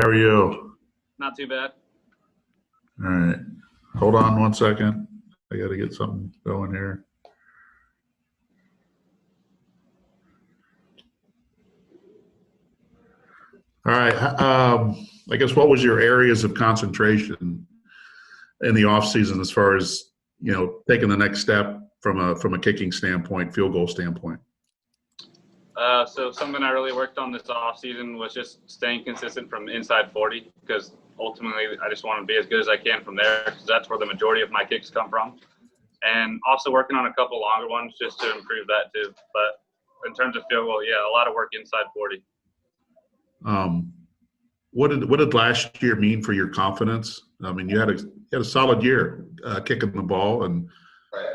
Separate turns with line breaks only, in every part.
are you?
Not too bad.
All right. Hold on one second. I got to get something going here. All right. I guess what was your areas of concentration in the off season as far as, taking the next step from a kicking standpoint, field goal standpoint?
So something I really worked on this off season was just staying consistent from inside 40, because ultimately I just want to be as good as I can from there, because that's where the majority of my kicks come from. And also working on a couple longer ones just to improve that too. But in terms of field goal, yeah, a lot of work inside 40.
Um, what did last year mean for your confidence? I mean, you had a solid year kicking the ball, and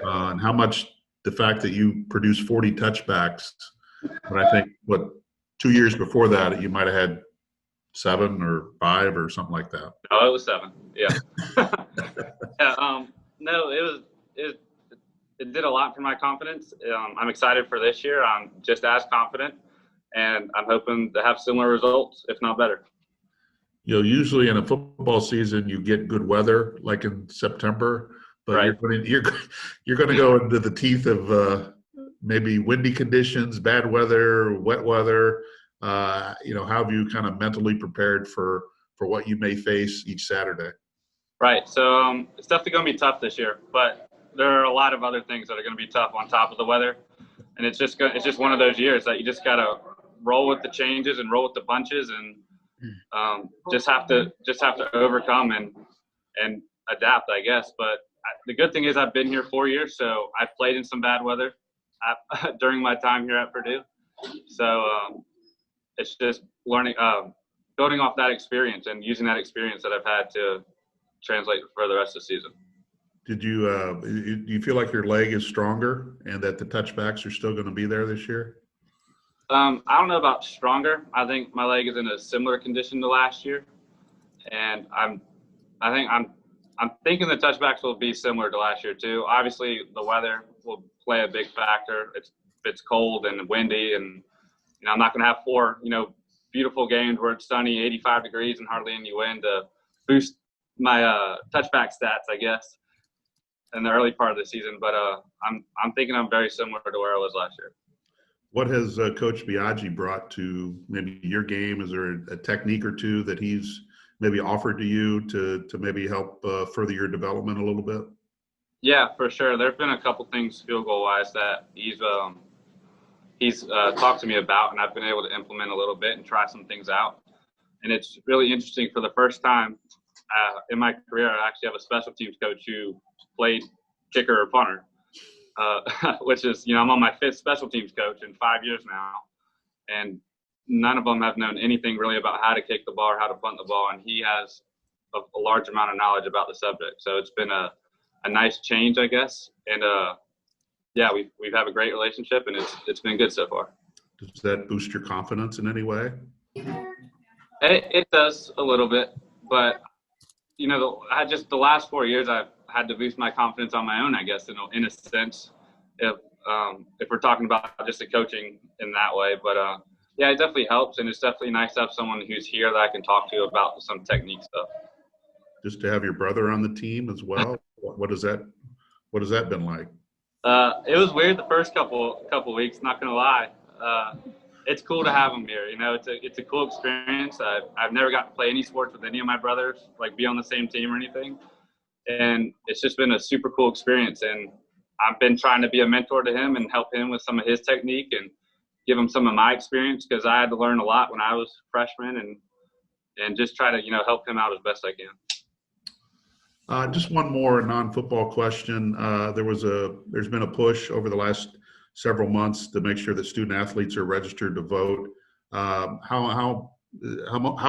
how much the fact that you produced 40 touchbacks, but I think 2 years before that you might have had 7 or 5 or something like that.
Oh, it was 7. Yeah. Yeah. No, it did a lot for my confidence. I'm excited for this year. I'm just as confident, and I'm hoping to have similar results, if not better.
Usually in a football season, you get good weather, like in September, but
Right.
you're going to go into the teeth of maybe windy conditions, bad weather, wet weather. How have you kind of mentally prepared for what you may face each Saturday?
Right. So it's definitely going to be tough this year, but there are a lot of other things that are going to be tough on top of the weather, and it's just one of those years that you just got to roll with the changes and roll with the punches, and just have to overcome and adapt, I guess. But the good thing is I've been here 4 years, so I've played in some bad weather during my time here at Purdue. So it's just learning, building off that experience and using that experience that I've had to translate for the rest of the season.
Do you feel like your leg is stronger and that the touchbacks are still going to be there this year?
I don't know about stronger. I think my leg is in a similar condition to last year, and I'm thinking the touchbacks will be similar to last year too. Obviously, the weather will play a big factor. It's cold and windy, and I'm not going to have 4 beautiful games where it's sunny, 85 degrees, and hardly any wind to boost my touchback stats, I guess, in the early part of the season. But I'm thinking I'm very similar to where I was last year.
What has Coach Biagi brought to maybe your game? Is there a technique or two that he's maybe offered to you to maybe help further your development a little bit?
Yeah, for sure. There have been a couple things field goal wise that he's talked to me about, and I've been able to implement a little bit and try some things out. And it's really interesting. For the first time in my career, I actually have a special teams coach who played kicker or punter. Which is, I'm on my 5th special teams coach in 5 years now, and none of them have known anything really about how to kick the ball or how to punt the ball, and he has a large amount of knowledge about the subject. So it's been a nice change, I guess, and yeah, we've had a great relationship, and it's been good so far.
Does that boost your confidence in any way?
It does a little bit, but the last 4 years I've had to boost my confidence on my own, I guess, in a sense, if we're talking about just the coaching in that way. But yeah, it definitely helps, and it's definitely nice to have someone who's here that I can talk to about some technique stuff.
Just to have your brother on the team as well. What has that been like?
It was weird the first couple weeks, not gonna lie. It's cool to have him here. It's a cool experience. I've never got to play any sports with any of my brothers, like be on the same team or anything. And it's just been a super cool experience. And I've been trying to be a mentor to him and help him with some of his technique and give him some of my experience, because I had to learn a lot when I was a freshman, and just try to, help him out as best I can.
Just one more non-football question. There's been a push over the last several months to make sure that student athletes are registered to vote. How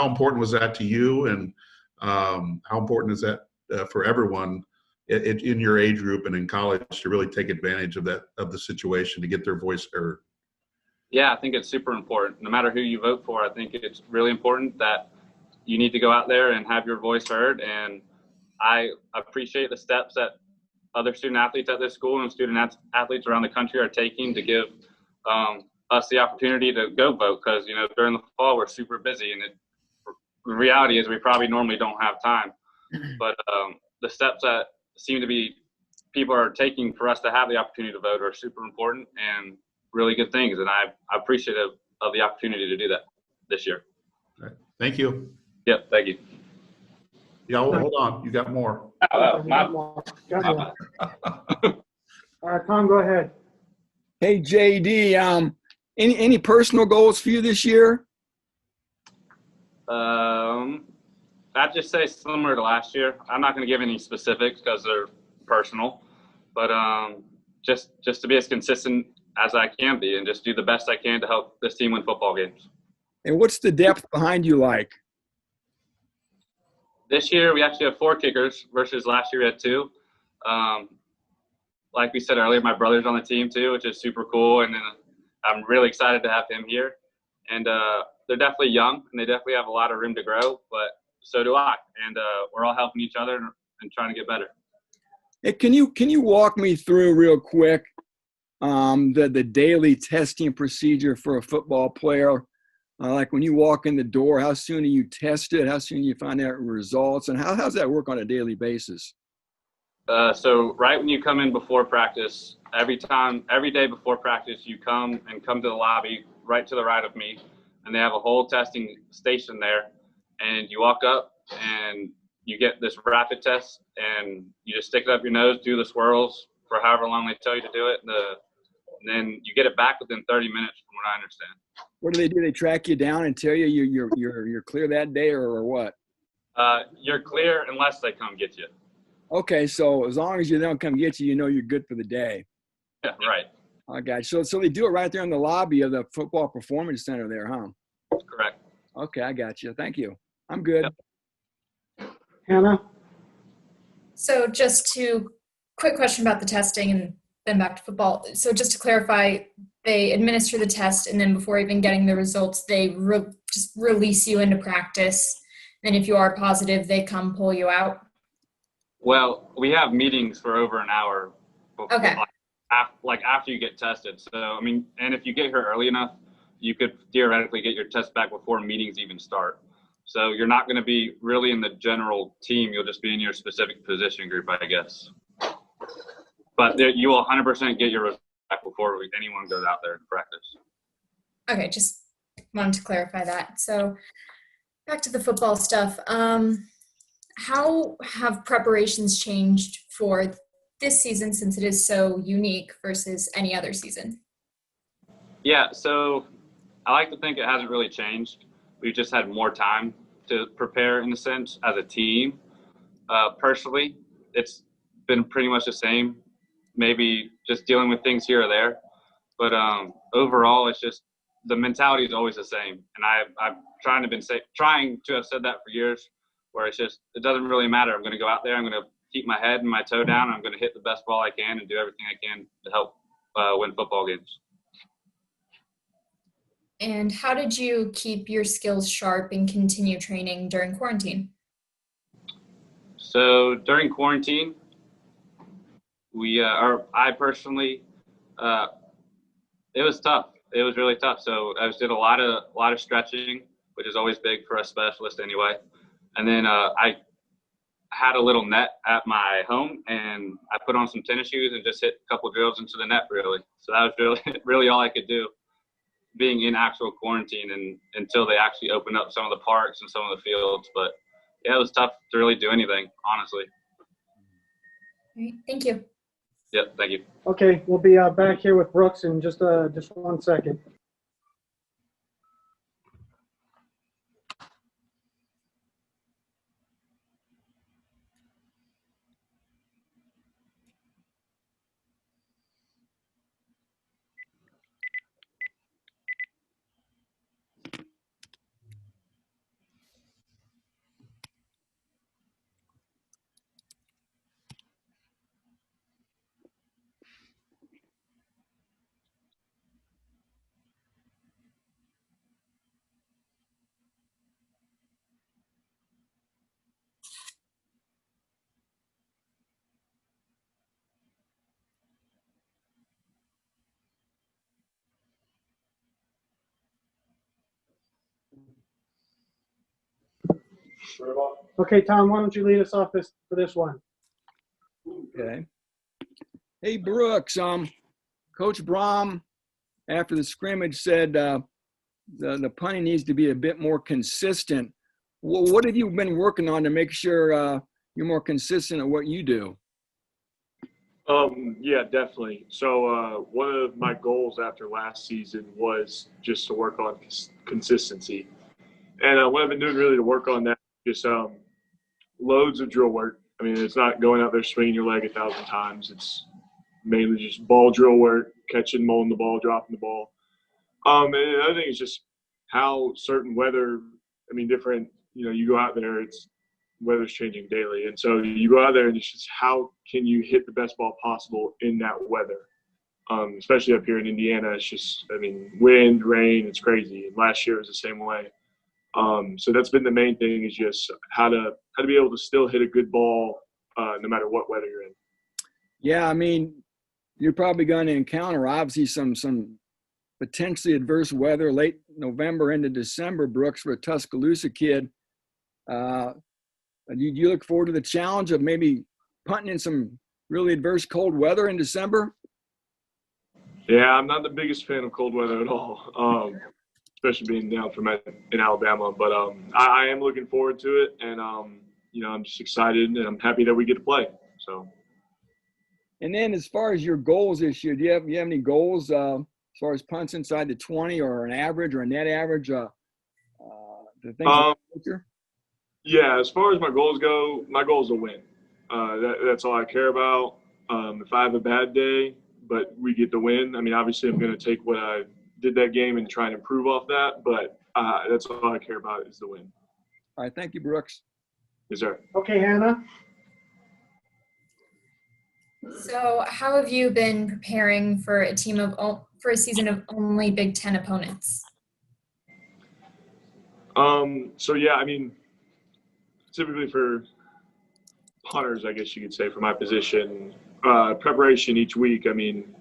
important was that to you, and how important is that for everyone in your age group and in college to really take advantage of the situation to get their voice heard?
Yeah, I think it's super important. No matter who you vote for, I think it's really important that you need to go out there and have your voice heard. And I appreciate the steps that other student athletes at this school and student athletes around the country are taking to give us the opportunity to go vote, because during the fall we're super busy, and the reality is we probably normally don't have time. But the steps that seem to be people are taking for us to have the opportunity to vote are super important and really good things. And I'm appreciative of the opportunity to do that this year.
All right. Thank you.
Yep. Thank you.
Yeah, hold on. You got more.
Got more. All right, Tom, go ahead.
Hey, JD, any personal goals for you this year?
I'd just say similar to last year. I'm not going to give any specifics because they're personal, but just to be as consistent as I can be and just do the best I can to help this team win football games.
And what's the depth behind you like?
This year we actually have 4 kickers versus last year we had 2. Like we said earlier, my brother's on the team too, which is super cool, and then I'm really excited to have him here. And they're definitely young, and they definitely have a lot of room to grow, but so do I. And we're all helping each other and trying to get better.
Hey, can you walk me through real quick the daily testing procedure for a football player? Like when you walk in the door, how soon are you tested? How soon do you find out results? And how's that work on a daily basis?
So right when you come in before practice, every day before practice, you come to the lobby right to the right of me, and they have a whole testing station there. And you walk up and you get this rapid test, and you just stick it up your nose, do the swirls for however long they tell you to do it, and then you get it back within 30 minutes, from what I understand.
What do? They track you down and tell you you're clear that day, or what?
You're clear unless they come get you.
Okay, so as long as you don't come get you, you know you're good for the day.
Yeah, right.
I got you. So they do it right there in the lobby of the Football Performance Center there, huh?
Correct.
Okay, I got you. Thank you. I'm good.
Yep.
Hannah?
So quick question about the testing and then back to football. So just to clarify, they administer the test, and then before even getting the results, they just release you into practice. And if you are positive, they come pull you out?
Well, we have meetings for over an hour before,
Okay.
after you get tested. So, I mean, and if you get here early enough, you could theoretically get your test back before meetings even start. So you're not going to be really in the general team. You'll just be in your specific position group, I guess. But you will 100% get your results back before anyone goes out there to practice.
Okay, just wanted to clarify that. So back to the football stuff. How have preparations changed for this season, since it is so unique, versus any other season?
Yeah, so I like to think it hasn't really changed. We've just had more time to prepare, in a sense, as a team. Personally, it's been pretty much the same, maybe just dealing with things here or there. But overall, it's just the mentality is always the same. And I've trying to have said that for years, where it's just, it doesn't really matter. I'm going to go out there, I'm going to keep my head and my toe down, and I'm going to hit the best ball I can and do everything I can to help win football games.
And how did you keep your skills sharp and continue training during quarantine?
So during quarantine, I personally, it was tough. It was really tough. So I just did a lot of stretching, which is always big for a specialist anyway. And then I had a little net at my home, and I put on some tennis shoes and just hit a couple of drills into the net, really. So that was really, really all I could do, being in actual quarantine and until they actually opened up some of the parks and some of the fields. But yeah, it was tough to really do anything, honestly.
All right, thank you.
Yep, thank you.
Okay, we'll be back here with Brooks in just 1 second. Okay, Tom, why don't you lead us off for this one?
Okay. Hey, Brooks, Coach Brom, after the scrimmage, said the punting needs to be a bit more consistent. What have you been working on to make sure you're more consistent at what you do?
Yeah, definitely. So one of my goals after last season was just to work on consistency. And what I've been doing really to work on that is loads of drill work. I mean, it's not going out there swinging your leg 1,000 times. It's mainly just ball drill work, catching, mowing the ball, dropping the ball. And the other thing is just how certain weather, I mean, different, you go out there, weather's changing daily. And so you go out there and it's just how can you hit the best ball possible in that weather? Especially up here in Indiana, it's just, I mean, wind, rain, it's crazy. And last year was the same way. So that's been the main thing is just how to be able to still hit a good ball no matter what weather you're in. Yeah,
I mean, you're probably going to encounter obviously some potentially adverse weather late November into December, Brooks, for a Tuscaloosa kid. Do you look forward to the challenge of maybe punting in some really adverse cold weather in December?
Yeah, I'm not the biggest fan of cold weather at all, especially being down from in Alabama. But I am looking forward to it, and I'm just excited, and I'm happy that we get to play. So.
And then, as far as your goals this year, do you have any goals as far as punts inside the 20 or an average or a net average? The things.
Yeah, as far as my goals go, my goal is to win. That's all I care about. If I have a bad day, but we get the win, I mean, obviously I'm going to take what I did that game and try and improve off that, but that's all I care about is the win.
All right, thank you, Brooks.
Yes, sir.
Okay, Hannah.
So, how have you been preparing for a season of only Big Ten opponents?
So yeah, I mean, typically for punters, I guess you could say, for my position, preparation each week. I mean,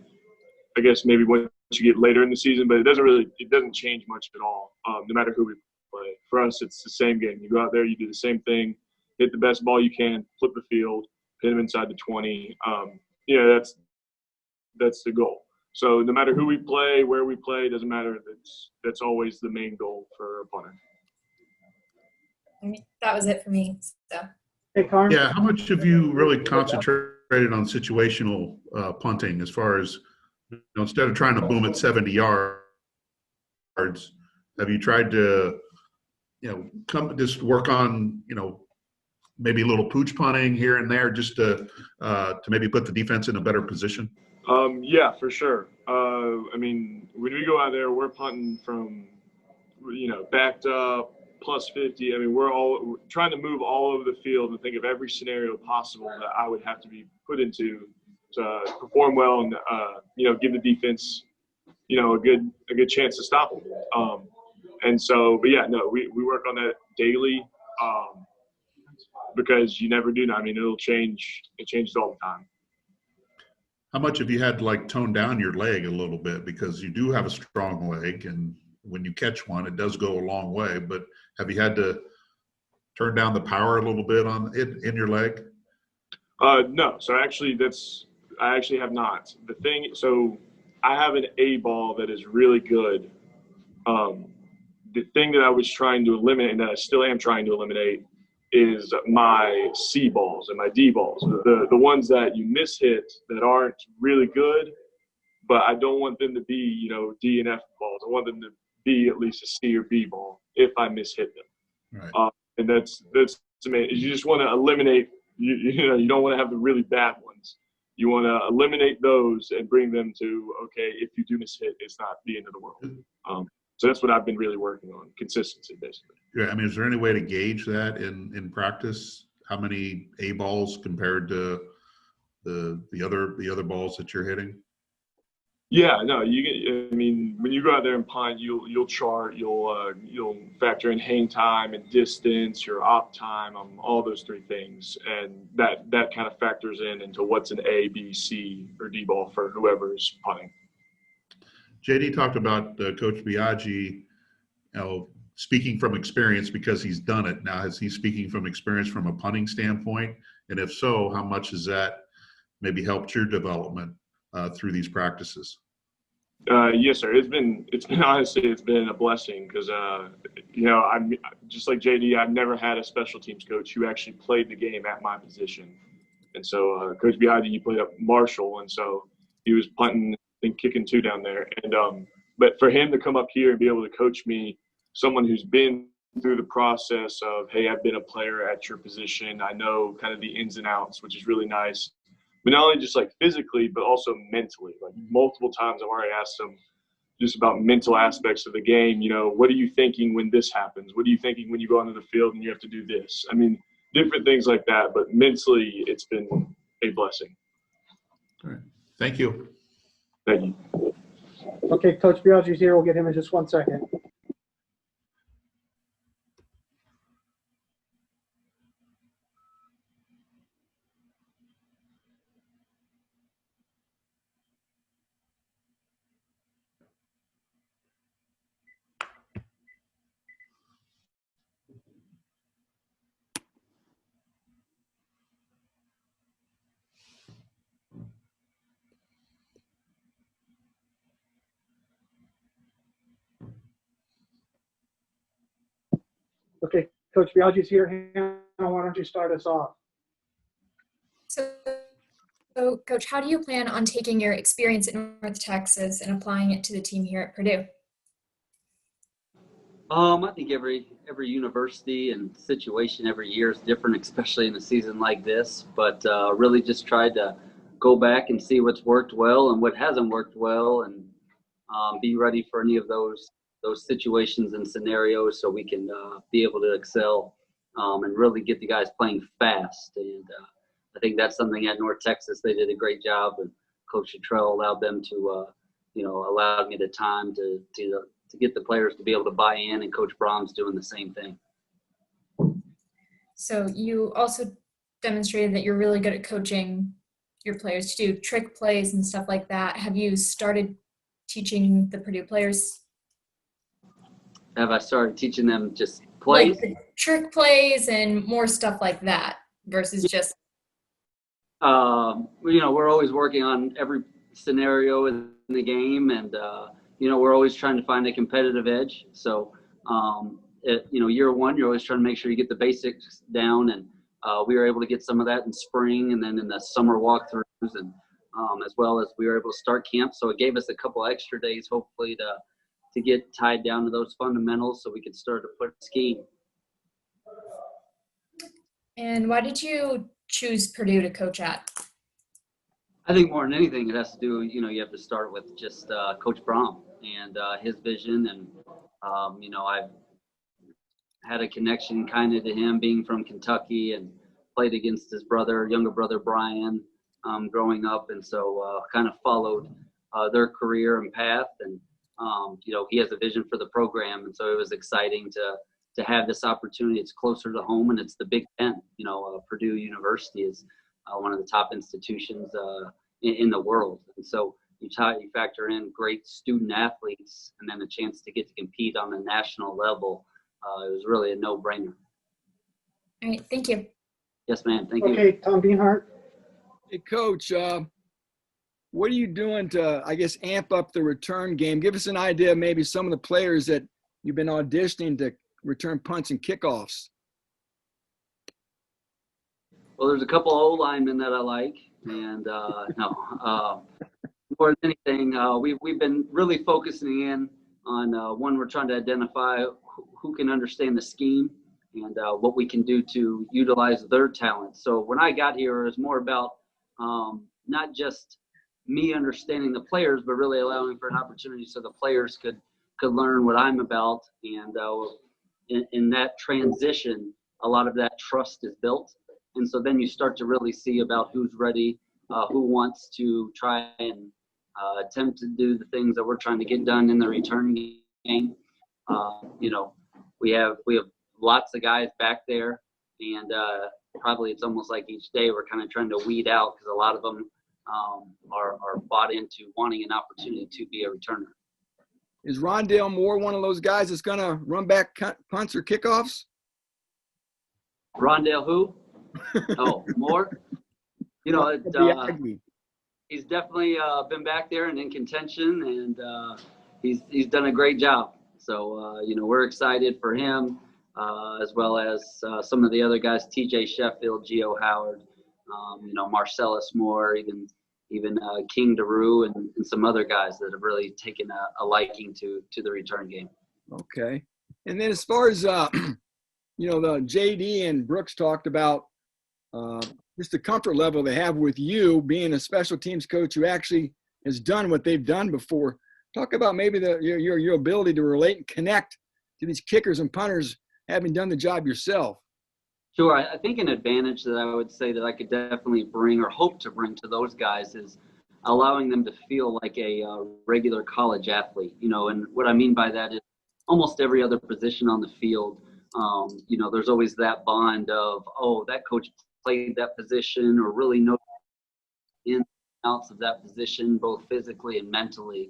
I guess maybe once you get later in the season, but it doesn't change much at all. No matter who we play. For us, it's the same game. You go out there, you do the same thing, hit the best ball you can, flip the field, hit them inside the 20. That's the goal. So no matter who we play, where we play, doesn't matter. That's always the main goal for a punter.
That was it for me. So.
Hey, Carm.
Yeah, how much have you really concentrated on situational punting as far as, instead of trying to boom at 70 yards, have you tried to, just work on, maybe a little pooch punting here and there just to maybe put the defense in a better position?
Yeah, for sure. I mean, when we go out there, we're punting from, backed up, plus 50. I mean, we're trying to move all over the field and think of every scenario possible that I would have to be put into to perform well and, give the defense, a good chance to stop them. And so, but yeah, no, we work on that daily because you never do know. I mean, it'll change. It changes all the time.
How much have you had to tone down your leg a little bit, because you do have a strong leg, and when you catch one, it does go a long way, but have you had to turn down the power a little bit on it in your leg?
No. So I actually have not. So I have an A ball that is really good. The thing that I was trying to eliminate, and that I still am trying to eliminate, is my C balls and my D balls. The ones that you miss hit that aren't really good, but I don't want them to be, D and F balls. I want them to be at least a C or B ball if I mishit them.
Right.
And that's amazing. You just want to eliminate, you don't want to have the really bad ones. You want to eliminate those and bring them to, okay, if you do mishit, it's not the end of the world. So that's what I've been really working on, consistency, basically.
Yeah, I mean, is there any way to gauge that in practice? How many A balls compared to the other balls that you're hitting?
Yeah, no, I mean, when you go out there and punt, you'll chart, you'll factor in hang time and distance, your op time, all those three things, and that kind of factors into what's an A, B, C, or D ball for whoever is punting.
JD talked about Coach Biagi, speaking from experience because he's done it. Now, is he speaking from experience from a punting standpoint? And if so, how much has that maybe helped your development through these practices?
Yes, sir. It's been honestly, it's been a blessing because, I'm just like JD. I've never had a special teams coach who actually played the game at my position. And so Coach Biagi, he played up Marshall, and so he was punting and kicking too down there. And but for him to come up here and be able to coach me, someone who's been through the process of, hey, I've been a player at your position. I know kind of the ins and outs, which is really nice. But not only just like physically, but also mentally. Like multiple times I've already asked him just about mental aspects of the game. What are you thinking when this happens? What are you thinking when you go onto the field and you have to do this? I mean, different things like that. But mentally, it's been a blessing.
All right. Thank you.
Thank you.
Okay, Coach Biagi's here. We'll get him in just 1 second. Okay, Coach Biagi's here. Hannah, why don't you start us off?
So, Coach, how do you plan on taking your experience in North Texas and applying it to the team here at Purdue?
I think every university and situation every year is different, especially in a season like this. But really, just tried to go back and see what's worked well and what hasn't worked well, and be ready for any of those situations and scenarios, so we can be able to excel and really get the guys playing fast. And I think that's something at North Texas they did a great job, and Coach Luttrell allowed them to, allowed me the time to get the players to be able to buy in, and Coach Brahms doing the same thing.
So you also demonstrated that you're really good at coaching your players to do trick plays and stuff like that. Have you started teaching the Purdue players?
Have I started teaching them just plays?
Like trick plays and more stuff like that versus just
we're always working on every scenario in the game, and we're always trying to find a competitive edge. So year one, you're always trying to make sure you get the basics down, and we were able to get some of that in spring and then in the summer walkthroughs, and as well as we were able to start camp. So it gave us a couple extra days, hopefully, to get tied down to those fundamentals so we could start to put a scheme.
And why did you choose Purdue to coach at?
I think more than anything, it has to do, you have to start with just Coach Brahm and his vision. And, I've had a connection kind of to him being from Kentucky and played against his younger brother, Brian, growing up. And so kind of followed their career and path. And, he has a vision for the program. And so it was exciting to have this opportunity. It's closer to home, and it's the Big Ten. Purdue University is one of the top institutions in the world. And so you factor in great student athletes and then a chance to get to compete on the national level. It was really a no-brainer.
All right, thank you.
Yes, ma'am. Thank you.
Okay, Tom Beanhart.
Hey, Coach, what are you doing to, amp up the return game? Give us an idea of maybe some of the players that you've been auditioning to return punts and kickoffs.
Well, there's a couple of O-linemen that I like, and more than anything, we've been really focusing in on one. We're trying to identify who can understand the scheme and what we can do to utilize their talents. So when I got here, it was more about not just me understanding the players, but really allowing for an opportunity so the players could learn what I'm about. And in that transition, a lot of that trust is built. And so then you start to really see about who's ready, who wants to try and attempt to do the things that we're trying to get done in the return game. We have lots of guys back there, and probably it's almost like each day we're kind of trying to weed out, because a lot of them are bought into wanting an opportunity to be a returner.
Is Rondale Moore one of those guys that's going to run back punts or kickoffs?
Rondale who? Oh, Moore? You know,
Biagi.
he's definitely been back there and in contention, and he's done a great job. So, you know, we're excited for him, as well as some of the other guys, TJ Sheffield, Gio Howard, you know, Marcellus Moore, even King DeRue and some other guys that have really taken a liking to the return game.
Okay. And then as far as, you know, the JD and Brooks talked about just the comfort level they have with you being a special teams coach who actually has done what they've done before. Talk about maybe your ability to relate and connect to these kickers and punters having done the job yourself.
Sure. I think an advantage that I would say that I could definitely bring or hope to bring to those guys is allowing them to feel like a regular college athlete, you know, and what I mean by that is almost every other position on the field. You know, there's always that bond of, oh, that coach played that position or really knows in and outs of that position, both physically and mentally.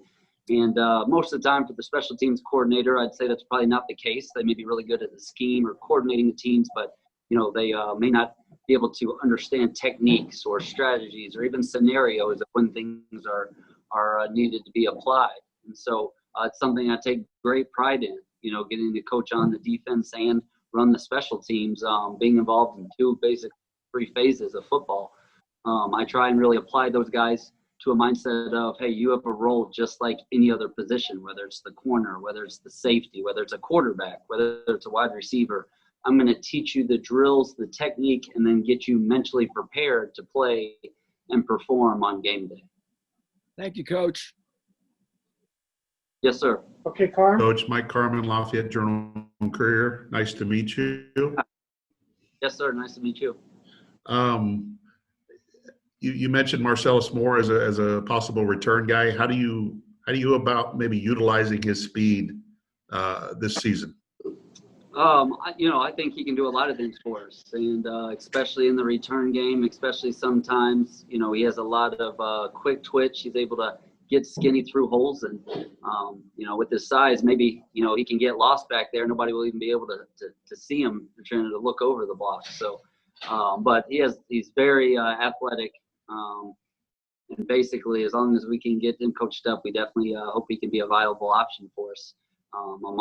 And most of the time for the special teams coordinator, I'd say that's probably not the case. They may be really good at the scheme or coordinating the teams, but, you know, they may not be able to understand techniques or strategies or even scenarios of when things are needed to be applied. And so it's something I take great pride in, you know, getting to coach on the defense and run the special teams, being involved in three phases of football. I try and really apply those guys to a mindset of, hey, you have a role just like any other position, whether it's the corner, whether it's the safety, whether it's a quarterback, whether it's a wide receiver. I'm going to teach you the drills, the technique, and then get you mentally prepared to play and perform on game day.
Thank you, Coach.
Yes, sir.
Okay, Carm.
Coach Mike Carmen, Lafayette Journal-Courier. Nice to meet you.
Yes, sir. Nice to meet you.
You mentioned Marcellus Moore as a possible return guy. How do you about maybe utilizing his speed this season?
You know, I think he can do a lot of things for us, and especially in the return game, especially sometimes, you know, he has a lot of quick twitch. He's able to get skinny through holes, and you know, with his size, maybe, you know, he can get lost back there. Nobody will even be able to see him trying to look over the block. So, but he's very athletic. And basically, as long as we can get him coached up, we definitely hope he can be a viable option for us on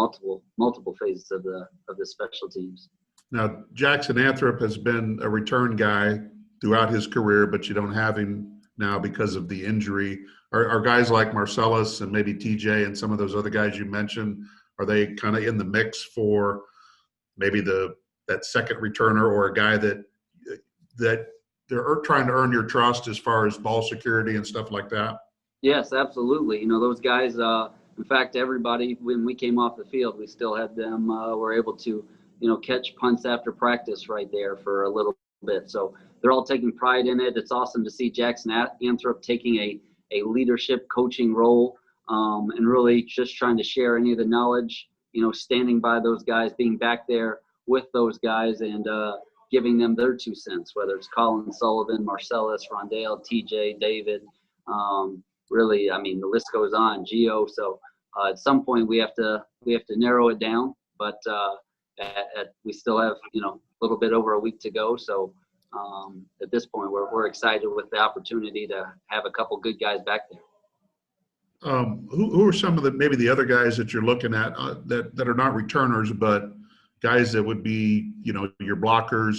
multiple phases of the special teams.
Now, Jackson Anthrop has been a return guy throughout his career, but you don't have him now because of the injury. Are guys like Marcellus and maybe TJ and some of those other guys you mentioned, are they kind of in the mix for maybe that second returner or a guy that they're trying to earn your trust as far as ball security and stuff like that?
Yes, absolutely. You know, those guys, in fact, everybody, when we came off the field, we still had them, were able to, you know, catch punts after practice right there for a little bit. So they're all taking pride in it. It's awesome to see Jackson Anthrop taking a leadership coaching role, and really just trying to share any of the knowledge, you know, standing by those guys, being back there with those guys and, giving them their 2 cents, whether it's Colin Sullivan, Marcellus, Rondale, TJ, David. Really, I mean, the list goes on. Gio. So at some point we have to narrow it down, but we still have, you know, a little bit over a week to go. So at this point, we're excited with the opportunity to have a couple good guys back there.
Who are some of maybe the other guys that you're looking at that are not returners, but guys that would be, you know, your blockers,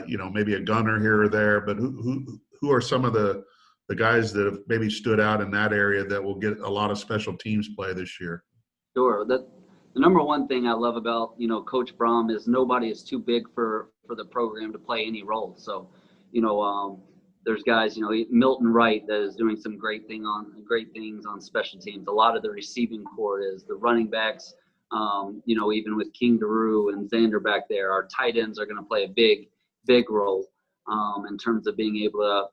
you know, maybe a gunner here or there, but who are some of the guys that have maybe stood out in that area that will get a lot of special teams play this year?
Sure. The number one thing I love about, you know, Coach Brom is nobody is too big for the program to play any role. So, you know, there's guys, you know, Milton Wright that is doing some great things on special teams. A lot of the receiving core is the running backs. You know, even with King DeRue and Xander back there, our tight ends are going to play a big role in terms of being able to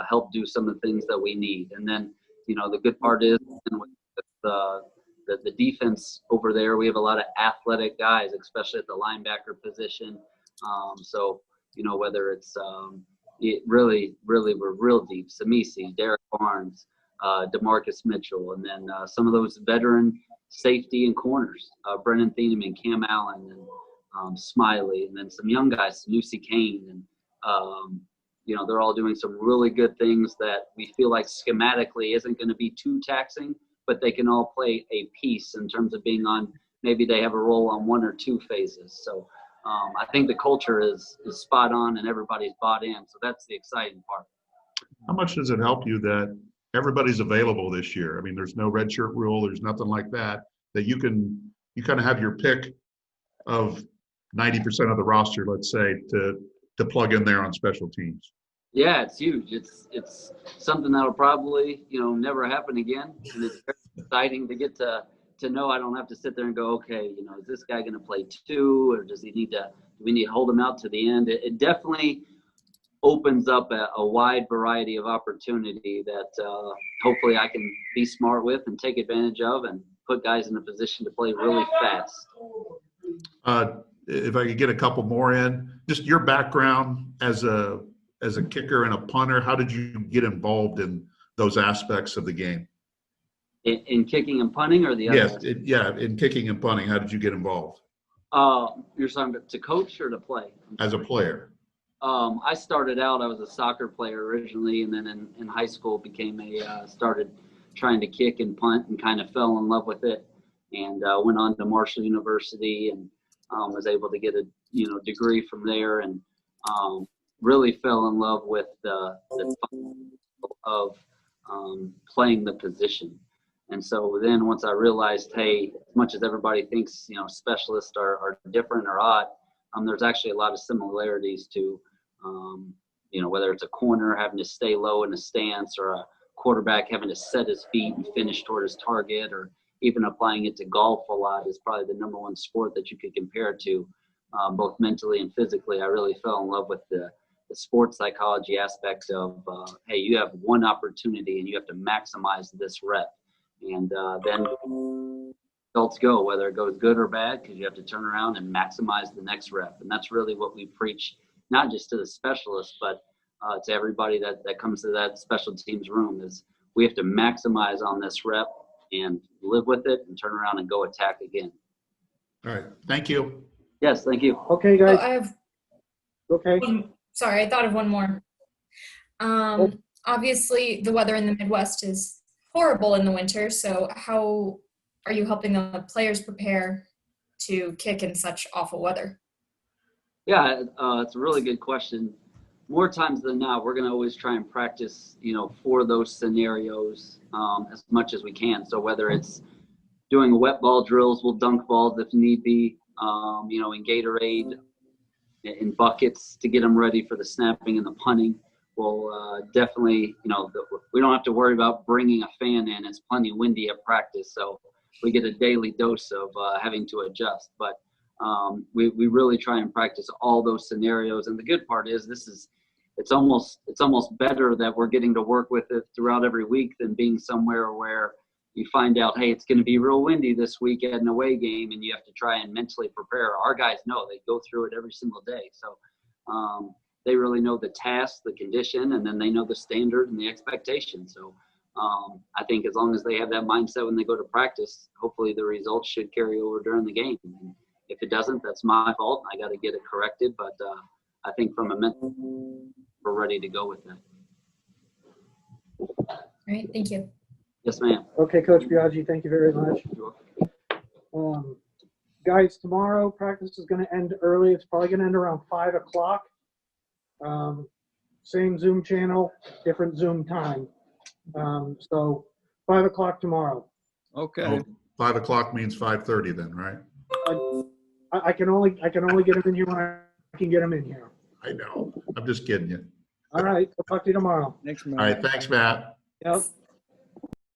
help do some of the things that we need. And then, you know, the good part is with the defense over there, we have a lot of athletic guys, especially at the linebacker position. So, you know, whether it's we're real deep. Samisi, Derek Barnes, DeMarcus Mitchell, and then some of those veteran safety and corners, Brennan Thieneman, Cam Allen, and Smiley, and then some young guys, Lucy Kane, and they're all doing some really good things that we feel like schematically isn't going to be too taxing, but they can all play a piece in terms of being on, maybe they have a role on one or two phases. So I think the culture is spot on and everybody's bought in. So that's the exciting part.
How much does it help you that everybody's available this year? I mean, there's no red shirt rule. There's nothing like that, that you kind of have your pick of 90% of the roster, let's say, to plug in there on special teams.
Yeah, it's huge. It's something that'll probably, never happen again. And it's very exciting to get to know I don't have to sit there and go, okay, is this guy going to play two, or do we need to hold him out to the end? It definitely opens up a wide variety of opportunity that hopefully I can be smart with and take advantage of and put guys in a position to play really fast.
If I could get a couple more in, just your background as a kicker and a punter, how did you get involved in those aspects of the game?
In kicking and punting, or the other?
Yes, in kicking and punting, how did you get involved?
You're talking about to coach or to play?
As a player.
I started out, I was a soccer player originally, and then in high school started trying to kick and punt and kind of fell in love with it, and went on to Marshall University and was able to get a degree from there, and really fell in love with the fun of playing the position. And so then once I realized, hey, as much as everybody thinks, specialists are different or odd, there's actually a lot of similarities to, whether it's a corner having to stay low in a stance, or a quarterback having to set his feet and finish toward his target, or even applying it to golf a lot is probably the number one sport that you could compare it to, both mentally and physically. I really fell in love with the sports psychology aspect of, hey, you have one opportunity and you have to maximize this rep. And then results go, whether it goes good or bad, because you have to turn around and maximize the next rep. And that's really what we preach, not just to the specialists, but to everybody that comes to that special teams room, is we have to maximize on this rep and live with it and turn around and go attack again.
All right. Thank you.
Yes, thank you.
Okay, guys.
I have
Okay.
Sorry, I thought of one more. Obviously, the weather in the Midwest is horrible in the winter, so how are you helping the players prepare to kick in such awful weather?
Yeah, it's a really good question. More times than not, we're going to always try and practice, for those scenarios as much as we can. So whether it's doing wet ball drills, we'll dunk balls if need be, in Gatorade, in buckets to get them ready for the snapping and the punting. We'll definitely, we don't have to worry about bringing a fan in. It's plenty windy at practice, so we get a daily dose of having to adjust. But we really try and practice all those scenarios. And the good part is it's almost better that we're getting to work with it throughout every week than being somewhere where you find out, hey, it's going to be real windy this week at an away game, and you have to try and mentally prepare. Our guys know, they go through it every single day. So they really know the task, the condition, and then they know the standard and the expectation. So I think as long as they have that mindset when they go to practice, hopefully the results should carry over during the game. And if it doesn't, that's my fault. I got to get it corrected. But I think from a mental, we're ready to go with that.
All right, thank you.
Yes, ma'am.
Okay, Coach Biagi, thank you very much.
You're welcome.
Guys, tomorrow practice is going to end early. It's probably going to end around 5 o'clock. Same Zoom channel, different Zoom time. So 5 o'clock tomorrow.
Okay.
Oh, 5 o'clock means 5:30 then, right?
I can only get them in here when I can get them in here.
I know. I'm just kidding you.
All right. I'll talk to you tomorrow.
Next
All right. Thanks, Matt.
Yep.